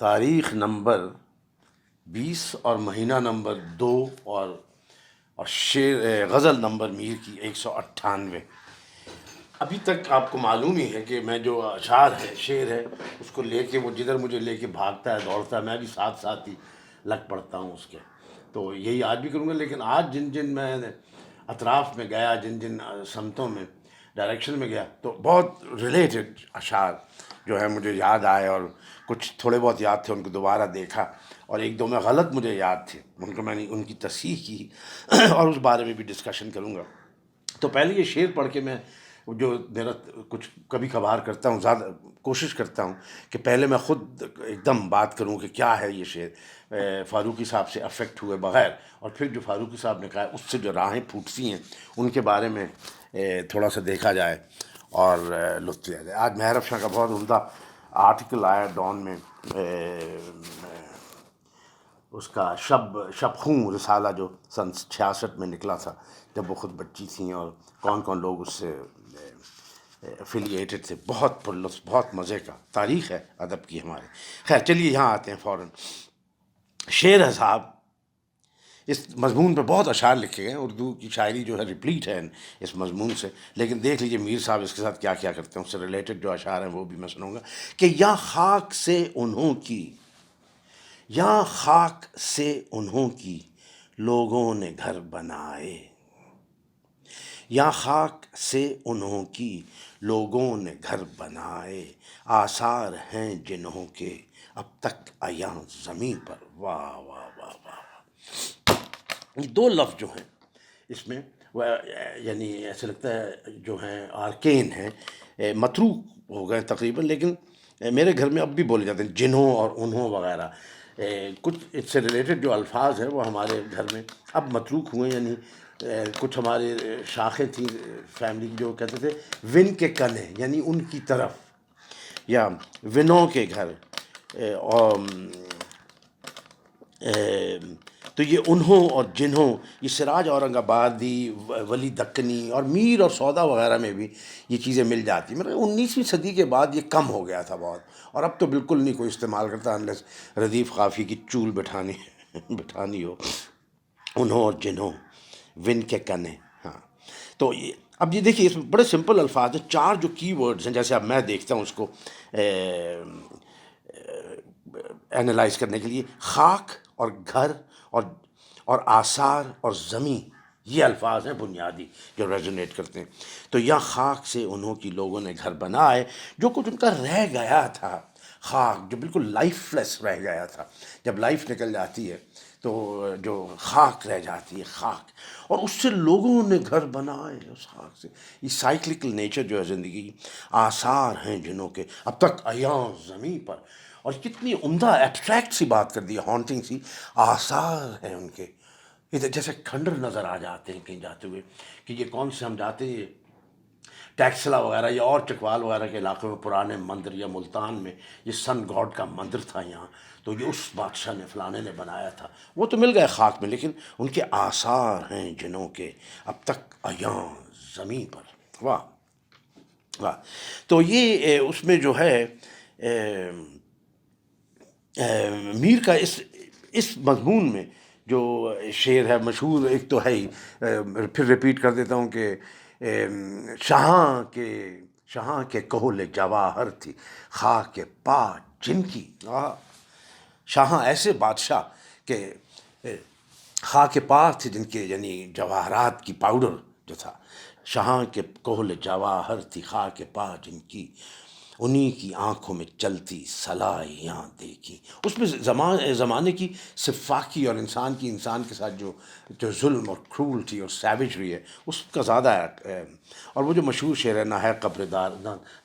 تاریخ نمبر 20 اور مہینہ نمبر 2 اور شعر غزل نمبر میر کی 198۔ ابھی تک آپ کو معلوم ہی ہے کہ میں جو اشعار ہے، شعر ہے، اس کو لے کے وہ جدھر مجھے لے کے بھاگتا ہے، دوڑتا ہے، میں بھی ساتھ ساتھ ہی لگ پڑتا ہوں اس کے۔ تو یہی آج بھی کروں گا، لیکن آج جن میں اطراف میں گیا، جن سمتوں میں ڈائریکشن میں گیا، تو بہت ریلیٹڈ اشعار جو ہے مجھے یاد آئے، اور کچھ تھوڑے بہت یاد تھے، ان کو دوبارہ دیکھا، اور ایک دو میں غلط مجھے یاد تھے، ان کو میں نے ان کی تصحیح کی اور اس بارے میں بھی ڈسکشن کروں گا۔ تو پہلے یہ شعر پڑھ کے میں جو میرا کچھ کبھی کبھار کرتا ہوں، زیادہ کوشش کرتا ہوں کہ پہلے میں خود ایک دم بات کروں کہ کیا ہے یہ شعر، فاروقی صاحب سے افیکٹ ہوئے بغیر، اور پھر جو فاروقی صاحب نے کہا اس سے جو راہیں پھوٹتی ہیں ان کے بارے میں تھوڑا سا دیکھا جائے اور لطف لیا جائے۔ آج مہر افشاں کا بہت عمدہ آرٹیکل آیا ڈان میں، اس کا شب خوں رسالہ جو سن 66 میں نکلا تھا، جب وہ خود بچی تھیں، اور کون کون لوگ اس سے افیلیٹڈ تھے۔ بہت پرلطف، بہت مزے کا تاریخ ہے ادب کی ہمارے۔ خیر چلیے یہاں آتے ہیں فوراً۔ شعر ہے صاحب، اس مضمون پہ بہت اشعار لکھے گئے ہیں، اردو کی شاعری جو ہے ریپلیٹ ہے اس مضمون سے، لیکن دیکھ لیجئے میر صاحب اس کے ساتھ کیا کیا کرتے ہیں۔ اس سے ریلیٹڈ جو اشعار ہیں وہ بھی میں سنوں گا کہ یا خاک سے انہوں کی، یا خاک سے انہوں کی لوگوں نے گھر بنائے، یا خاک سے انہوں کی لوگوں نے گھر بنائے، آثار ہیں جنہوں کے اب تک عیاں زمین پر۔ واہ واہ واہ واہ! یہ دو لفظ جو ہیں اس میں، یعنی ایسے لگتا ہے جو ہیں آرکین ہیں، متروک ہو گئے تقریباً، لیکن میرے گھر میں اب بھی بولے جاتے ہیں، جنہوں اور انہوں وغیرہ۔ کچھ اس سے ریلیٹڈ جو الفاظ ہیں وہ ہمارے گھر میں اب متروک ہوئے، یعنی کچھ ہمارے شاخیں تھیں فیملی کی جو کہتے تھے ون کے کنے، یعنی ان کی طرف، یا ونوں کے گھر، اور تو یہ انہوں اور جنہوں، یہ سراج اورنگ آبادی، ولی دکنی اور میر اور سودا وغیرہ میں بھی یہ چیزیں مل جاتی، مطلب 19ویں صدی کے بعد یہ کم ہو گیا تھا بہت، اور اب تو بالکل نہیں کوئی استعمال کرتا انلیس ردیف قافی کی چول بٹھانی ہو۔ انہوں اور جنہوں، ون کے کنے۔ ہاں، تو اب یہ دیکھیے اس میں بڑے سمپل الفاظ ہیں، 4 جو کی ورڈز ہیں، جیسے اب میں دیکھتا ہوں اس کو اینالائز کرنے کے لیے، خاک اور گھر اور آثار اور زمین، یہ الفاظ ہیں بنیادی جو ریزونیٹ کرتے ہیں۔ تو یا خاک سے انہوں کی لوگوں نے گھر بنائے، جو کچھ ان کا رہ گیا تھا، خاک جو بالکل لائف لیس رہ گیا تھا، جب لائف نکل جاتی ہے تو جو خاک رہ جاتی ہے، خاک، اور اس سے لوگوں نے گھر بنائے، اس خاک سے۔ یہ سائیکلکل نیچر جو ہے زندگی، آثار ہیں جنہوں کے اب تک عیاں زمیں پر، اور کتنی عمدہ ایبسٹریکٹ سی بات کر دی ہے، ہانٹنگ سی، آثار ہیں ان کے، ادھر جیسے کھنڈر نظر آ جاتے ہیں کہیں جاتے ہوئے، کہ یہ کون سے ہم جاتے ہیں ٹیکسلا وغیرہ یا اور چکوال وغیرہ کے علاقے میں، پرانے مندر، یا ملتان میں یہ سن گاڈ کا مندر تھا یہاں، تو یہ اس بادشاہ نے فلانے نے بنایا تھا، وہ تو مل گئے خاک میں، لیکن ان کے آثار ہیں جنہوں کے اب تک عیاں زمین پر۔ واہ واہ! تو یہ اس میں جو ہے میر کا اس مضمون میں جو شعر ہے مشہور، ایک تو ہے ہی، پھر ریپیٹ کر دیتا ہوں کہ شہاں کے کہول جواہر تھی خاک پا جن کی۔ شاہاں ایسے بادشاہ کہ خاک پا تھے جن کے، یعنی جواہرات کی پاؤڈر جو تھا، شاہاں کے کہول جواہر تھی خاک پا جن کی، انہی کی آنکھوں میں چلتی صلائیاں دیکھی۔ اس میں زمانے کی سفاکی اور انسان کے ساتھ جو ظلم اور کرولٹی اور سیویجری ہے اس کا زیادہ ہے۔ اور وہ جو مشہور شعر ہے، نہ ہے قبر دار،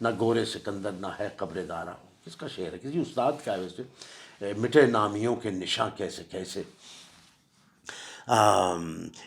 نہ گورے سکندر، نہ ہے قبر دارا، کس کا شعر ہے؟ کسی استاد کا ہے ویسے، مٹے نامیوں کے نشاں کیسے کیسے۔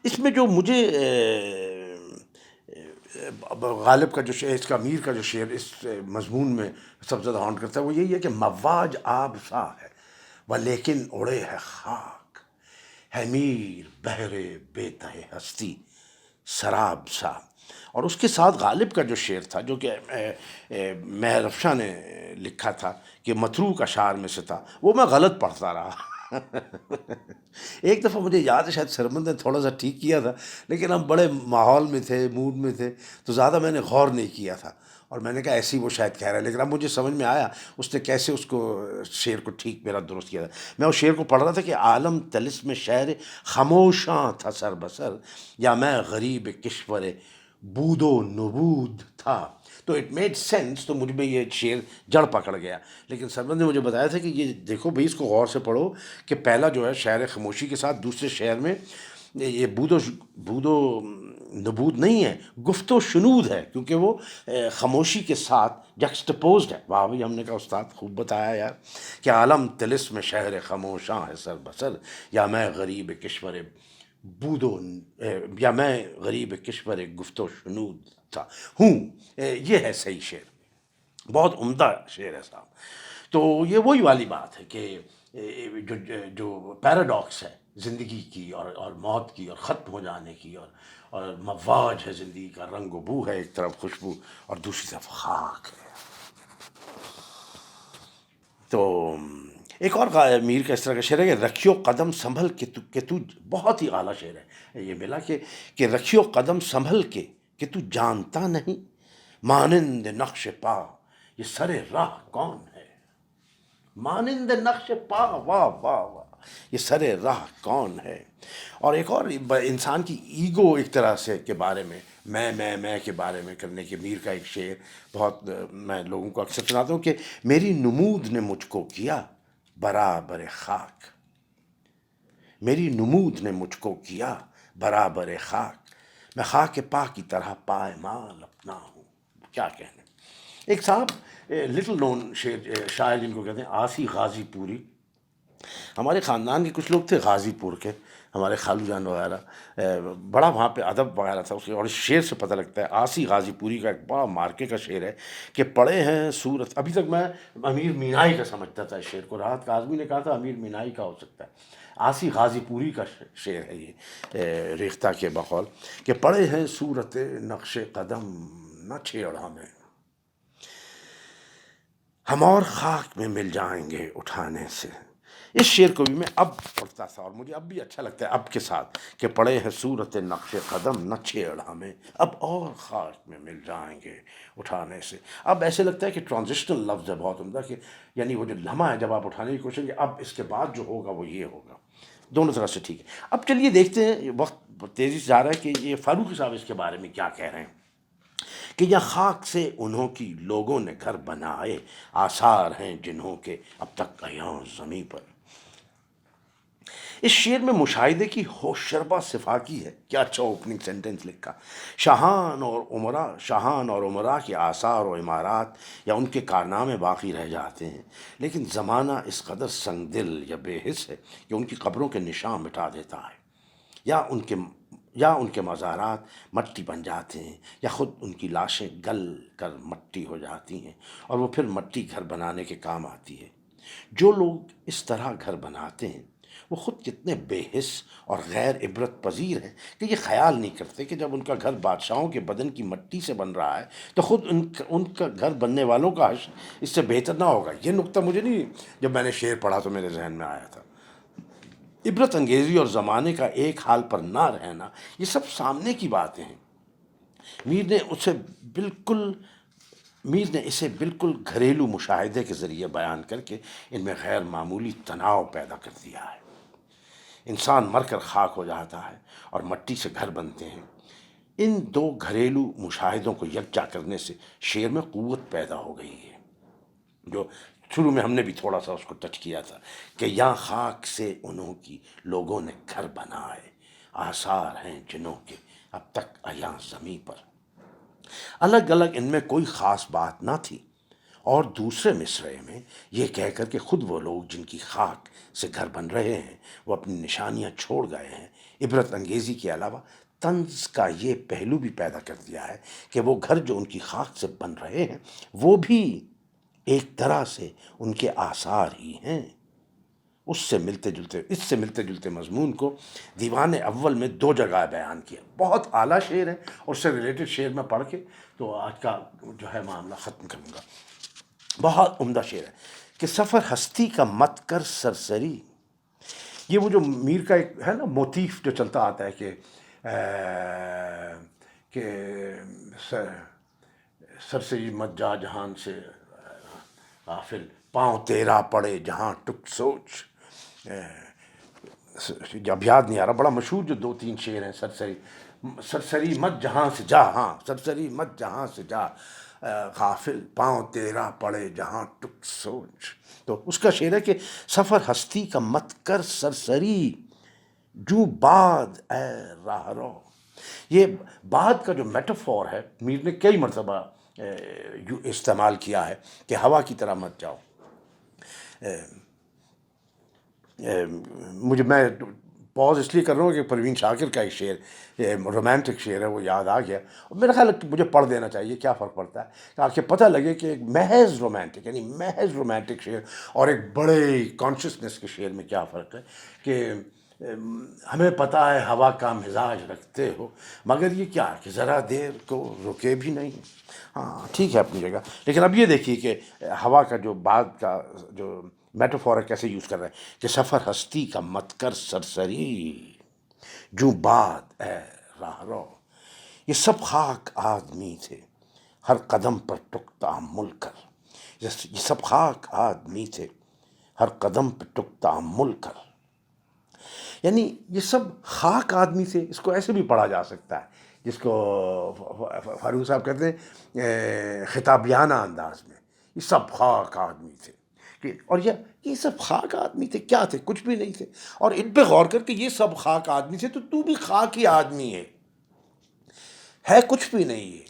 اس میں جو مجھے غالب کا جو شعر، اس کا میر کا جو شعر اس مضمون میں سب سے زیادہ ہانٹ کرتا ہے، وہ یہی ہے کہ مواج آب سا ہے ولیکن اڑے ہے خاک، ہے میر بحر بے تہ ہستی سراب سا۔ اور اس کے ساتھ غالب کا جو شعر تھا، جو کہ مہر افشاں نے لکھا تھا کہ متروک اشعار میں سے تھا، وہ میں غلط پڑھتا رہا۔ ایک دفعہ مجھے یاد ہے شاید سرمند نے تھوڑا سا ٹھیک کیا تھا، لیکن ہم بڑے ماحول میں تھے، موڈ میں تھے، تو زیادہ میں نے غور نہیں کیا تھا، اور میں نے کہا ایسی وہ شاید کہہ رہا ہے، لیکن اب مجھے سمجھ میں آیا اس نے کیسے اس کو شعر کو ٹھیک میرا درست کیا تھا۔ میں اس شعر کو پڑھ رہا تھا کہ عالم طلسم شہر خاموشاں تھا سر بسر، یا میں غریب کشور بود و نبود تھا۔ تو اٹ میڈ سینس، تو مجھ میں یہ شعر جڑ پکڑ گیا۔ لیکن سرمند نے مجھے بتایا تھا کہ یہ دیکھو بھائی، اس کو غور سے پڑھو کہ پہلا جو ہے شعر خاموشی کے ساتھ، دوسرے شعر میں یہ بود و نبود نہیں ہے، گفت و شنود ہے، کیونکہ وہ خاموشی کے ساتھ جکسٹپوزڈ ہے۔ واہ بھائی، ہم نے کہا استاد خوب بتایا یار، کہ عالم طلسم شہر خاموشاں ہے سر بسر، یا میں غریب کشور بود و یا میں غریب کشور گفت و شنود تھا ہوں۔ یہ ہے صحیح شعر، بہت عمدہ شعر ہے صاحب۔ تو یہ وہی والی بات ہے کہ جو پیراڈاکس ہے زندگی کی اور موت کی اور ختم ہو جانے کی، اور مواج ہے زندگی کا، رنگ و بو ہے ایک طرف خوشبو اور دوسری طرف خاک ہے۔ تو ایک اور میر کا اس طرح کا شعر ہے کہ رکھیو قدم سنبھل کے تو بہت ہی اعلیٰ شعر ہے یہ ملا، کہ رکھیو قدم سنبھل کے کہ تو جانتا نہیں، مانند نقش پا یہ سر راہ کون ہے، مانند نقش پا، واہ واہ واہ، یہ سر راہ کون ہے۔ اور ایک اور انسان کی ایگو ایک طرح سے کے بارے میں، میں کے بارے میں کرنے کے میر کا ایک شعر بہت میں لوگوں کو اکثر سناتا ہوں کہ میری نمود نے مجھ کو کیا برابر خاک، میری نمود نے مجھ کو کیا برابر خاک، میں خاک پا کی طرح پائمال اپنا ہوں۔ کیا کہنے۔ ایک صاحب لٹل نون شاعر جن کو کہتے ہیں آسی غازی پوری، ہمارے خاندان کے کچھ لوگ تھے غازی پور کے، ہمارے خالو جان وغیرہ، بڑا وہاں پہ ادب وغیرہ تھا اس کے، اور اس شعر سے پتہ لگتا ہے۔ آسی غازی پوری کا ایک بڑا مارکے کا شعر ہے کہ پڑھے ہیں صورت، ابھی تک میں امیر مینائی کا سمجھتا تھا اس شعر کو، راحت کاظمی نے کہا تھا امیر مینائی کا ہو سکتا ہے، آسی غازی پوری کا شعر ہے یہ ریختہ کے بقول، کہ پڑھے ہیں صورت نقش قدم نہ چھیڑ ہم اور خاک میں مل جائیں گے اٹھانے سے۔ اس شعر کو بھی میں اب پڑھتا تھا اور مجھے اب بھی اچھا لگتا ہے اب کے ساتھ، کہ پڑے ہیں صورت نقش قدم نہ چھیڑ ہمیں، اب اور خاک میں مل جائیں گے اٹھانے سے۔ اب ایسے لگتا ہے کہ ٹرانزیشنل لفظ ہے بہت عمدہ، کہ یعنی وہ جو لمحہ ہے جب آپ اٹھانے کی کوشش، اب اس کے بعد جو ہوگا وہ یہ ہوگا، دونوں طرح سے ٹھیک ہے۔ اب چلیے دیکھتے ہیں، وقت تیزی سے جا رہا ہے، کہ یہ فاروقی صاحب اس کے بارے میں کیا کہہ رہے ہیں، کہ یا خاک سے انہوں کی لوگوں نے گھر بنائے، آثار ہیں جنہوں کے اب تک عیاں زمیں پر۔ اس شعر میں مشاہدے کی ہوش شربہ صفاقی ہے، کیا اچھا اوپننگ سینٹنس لکھا۔ شاہان اور عمراء کے آثار و عمارات یا ان کے کارنامے باقی رہ جاتے ہیں، لیکن زمانہ اس قدر سنگ دل یا بے حس ہے کہ ان کی قبروں کے نشان مٹا دیتا ہے، یا ان کے مزارات مٹی بن جاتے ہیں، یا خود ان کی لاشیں گل کر مٹی ہو جاتی ہیں، اور وہ پھر مٹی گھر بنانے کے کام آتی ہے۔ جو لوگ اس طرح گھر بناتے ہیں وہ خود کتنے بے حس اور غیر عبرت پذیر ہیں کہ یہ خیال نہیں کرتے کہ جب ان کا گھر بادشاہوں کے بدن کی مٹی سے بن رہا ہے تو خود ان کا گھر بننے والوں کا حشر اس سے بہتر نہ ہوگا۔ یہ نقطہ مجھے نہیں، جب میں نے شعر پڑھا تو میرے ذہن میں آیا تھا۔ عبرت انگیزی اور زمانے کا ایک حال پر نہ رہنا، یہ سب سامنے کی باتیں ہیں۔ میر نے اسے بالکل گھریلو مشاہدے کے ذریعے بیان کر کے ان میں غیر معمولی تناؤ پیدا کر دیا ہے۔ انسان مر کر خاک ہو جاتا ہے اور مٹی سے گھر بنتے ہیں۔ ان دو گھریلو مشاہدوں کو یکجا کرنے سے شعر میں قوت پیدا ہو گئی ہے، جو شروع میں ہم نے بھی تھوڑا سا اس کو ٹچ کیا تھا، کہ یہاں خاک سے انہوں کی لوگوں نے گھر بنائے، آثار ہیں جنہوں کے اب تک عیاں زمیں پر۔ الگ الگ ان میں کوئی خاص بات نہ تھی، اور دوسرے مصرعے میں یہ کہہ کر کہ خود وہ لوگ جن کی خاک سے گھر بن رہے ہیں وہ اپنی نشانیاں چھوڑ گئے ہیں، عبرت انگیزی کے علاوہ طنز کا یہ پہلو بھی پیدا کر دیا ہے کہ وہ گھر جو ان کی خاک سے بن رہے ہیں وہ بھی ایک طرح سے ان کے آثار ہی ہیں۔ اس سے ملتے جلتے مضمون کو دیوان اول میں 2 جگہ بیان کیا، بہت اعلیٰ شعر ہے، اور اس سے ریلیٹڈ شعر میں پڑھ کے تو آج کا جو ہے معاملہ ختم کروں گا۔ بہت عمدہ شعر ہے کہ سفر ہستی کا مت کر سرسری. یہ وہ جو میر کا ایک ہے نا موتیف جو چلتا آتا ہے کہ سرسری مت جا جہان سے غافل، پاؤں تیرا پڑے جہاں ٹک سوچ. اب یاد نہیں آ رہا، بڑا مشہور جو دو تین شعر ہیں. سرسری مت جہاں سے جا، ہاں سرسری مت جہاں سے جا، غافل پاؤں تیرا پڑے جہاں ٹک سوچ. تو اس کا شعر ہے کہ سفر ہستی کا مت کر سرسری، جو بعد اے راہ رو. یہ بعد کا جو میٹافور ہے میر نے کئی مرتبہ استعمال کیا ہے کہ ہوا کی طرح مت جاؤ. میں پوز اس لیے کر رہا ہوں کہ پروین شاکر کا ایک شعر، رومانٹک شعر ہے، وہ یاد آ گیا. اور میرا خیال ہے کہ مجھے پڑھ دینا چاہیے، کیا فرق پڑتا ہے، تاکہ پتہ لگے کہ ایک محض رومانٹک یعنی محض رومانٹک شعر اور ایک بڑے کانشیسنس کے شعر میں کیا فرق ہے. کہ ہمیں پتہ ہے ہوا کا مزاج رکھتے ہو، مگر یہ کیا کہ ذرا دیر کو رکے بھی نہیں. ہاں ٹھیک ہے اپنی جگہ، لیکن اب یہ دیکھیے کہ ہوا کا جو بعد کا جو میٹافور کیسے یوز کر رہے ہیں کہ سفر ہستی کا مت کر سرسری، جو بعد اے راہ رو. یہ سب خاک آدمی تھے، ہر قدم پر ٹک تأمل کر. یہ سب خاک آدمی تھے، ہر قدم پہ ٹک تأمل کر. یعنی یہ سب خاک آدمی تھے، اس کو ایسے بھی پڑھا جا سکتا ہے جس کو فاروق صاحب کہتے ہیں خطابیانہ انداز میں. یہ سب خاک آدمی تھے اور یہ سب خاک آدمی تھے، کیا تھے؟ کچھ بھی نہیں تھے. اور ان پہ غور کر کے یہ سب خاک آدمی تھے تو بھی خاک ہی آدمی ہے کچھ بھی نہیں ہے.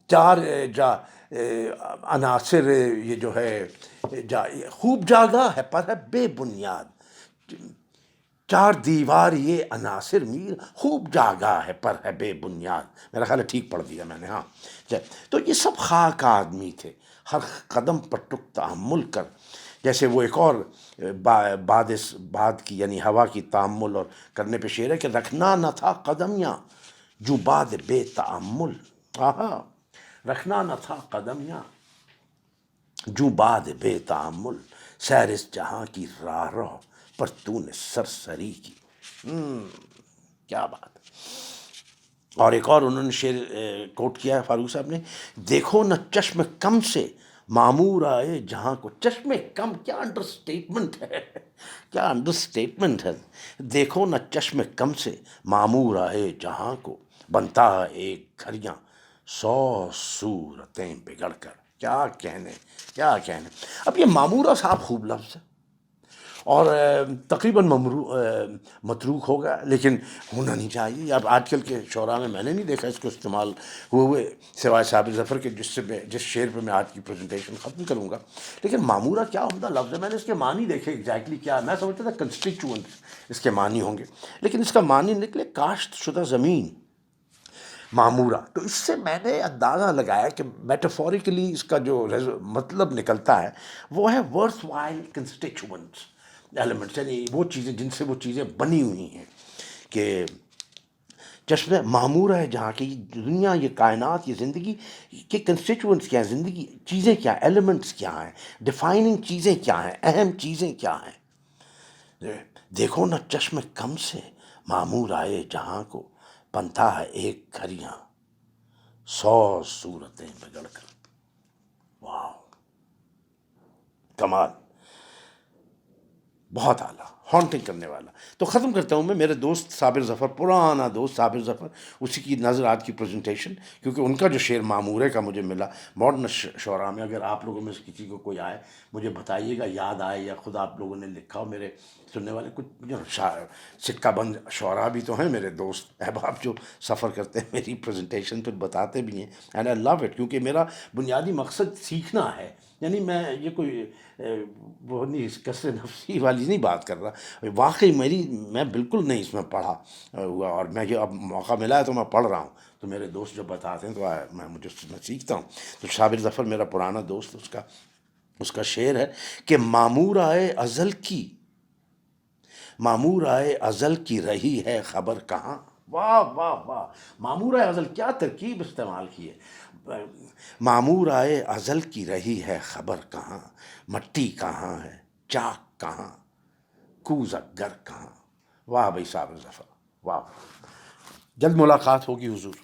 چار عناصر یہ جو ہے خوب جاگا ہے پر ہے بے بنیاد. چار دیوار یہ عناصر میر خوب جاگا ہے پر ہے بے بنیاد. میرا خیال ہے ٹھیک پڑھ دیا میں نے، ہاں. تو یہ سب خاک آدمی تھے، ہر قدم پر ٹک تأمل کر. جیسے وہ ایک اور بعد کی یعنی ہوا کی تأمل اور کرنے پہ شعر ہے کہ رکھنا نہ تھا قدمیاں جو بعد بے تأمل. آہا، رکھنا نہ تھا قدمیاں جو بعد بے تأمل، سیر اس جہاں کی راہ رو پر تو نے سرسری کی. کیا بات. اور ایک اور انہوں نے شعر کوٹ کیا ہے فاروق صاحب نے، دیکھو نہ چشم کم سے معمور آئے جہاں کو. چشم کم، کیا انڈر اسٹیٹمنٹ ہے، کیا انڈر اسٹیٹمنٹ ہے. دیکھو نہ چشم کم سے معمور آئے جہاں کو، بنتا ہے ایک گھریاں 100 صورتیں بگڑ کر. کیا کہنے، کیا کہنے. اب یہ معمورہ صاحب خوب لفظ ہے اور تقریباً متروک ہوگا، لیکن ہونا نہیں چاہیے. اب آج کل کے شعراء میں نے نہیں دیکھا اس کو استعمال ہوئے سوائے صابر ظفر کے، جس شعر پہ میں آج کی پریزنٹیشن ختم کروں گا. لیکن معمورہ کیا عمدہ لفظ ہے. میں نے اس کے معنی دیکھے ایگزیکٹلی کیا ہے. میں سمجھتا تھا کنسٹیچوئنٹس اس کے معنی ہوں گے، لیکن اس کا معنی نکلے کاشت شدہ زمین معمورہ. تو اس سے میں نے اندازہ لگایا کہ میٹافوریکلی اس کا جو مطلب نکلتا ہے وہ ہے ورتھ وائل کنسٹیچوئنٹس ایلیمنٹس، یعنی وہ چیزیں جن سے وہ چیزیں بنی ہوئی ہیں. کہ چشمہ معمورہ ہے جہاں کی دنیا، یہ کائنات، یہ زندگی کے کنسٹیچوئنٹس کیا ہیں، زندگی چیزیں کیا ہیں، ایلیمنٹس کیا ہیں، ڈیفائننگ چیزیں کیا ہیں، اہم چیزیں کیا ہیں. دیکھو نہ چشم کم سے معمور آئے جہاں کو، بنتا ہے ایک گھریاں 100 صورتیں بگڑ کر. واو، کمال، بہت اعلیٰ، ہانٹنگ کرنے والا. تو ختم کرتا ہوں میں میرے دوست صابر ظفر، پرانا دوست صابر ظفر، اسی کی نظر آج کی پریزنٹیشن، کیونکہ ان کا جو شعر معمورے کا مجھے ملا ماڈرن شعراء میں. اگر آپ لوگوں میں سے کسی کو کوئی آئے مجھے بتائیے گا، یاد آئے یا خود آپ لوگوں نے لکھا ہو. میرے سننے والے کچھ سکہ بند شعراء بھی تو ہیں میرے دوست احباب جو سفر کرتے ہیں میری پریزنٹیشن پہ بتاتے بھی ہیں. اینڈ آئی لو اٹ، کیونکہ میرا بنیادی مقصد سیکھنا ہے. یعنی میں یہ کوئی وہ نہیں کثر نفسی والی نہیں بات کر رہا، واقعی میں بالکل نہیں اس میں پڑھا ہوا، اور میں یہ اب موقع ملا ہے تو میں پڑھ رہا ہوں. تو میرے دوست جب بتاتے ہیں تو میں سیکھتا ہوں. تو صابر ظفر میرا پرانا دوست، اس کا شعر ہے کہ معمور آئے ازل کی رہی ہے خبر کہاں. واہ واہ واہ، معمور ازل، کیا ترکیب استعمال کی ہے. معمور آئے ازل کی رہی ہے خبر کہاں، مٹی کہاں ہے چاک کہاں، کوزک گر کہاں. واہ بھائی صابر ظفر، واہ. جلد ملاقات ہوگی حضور.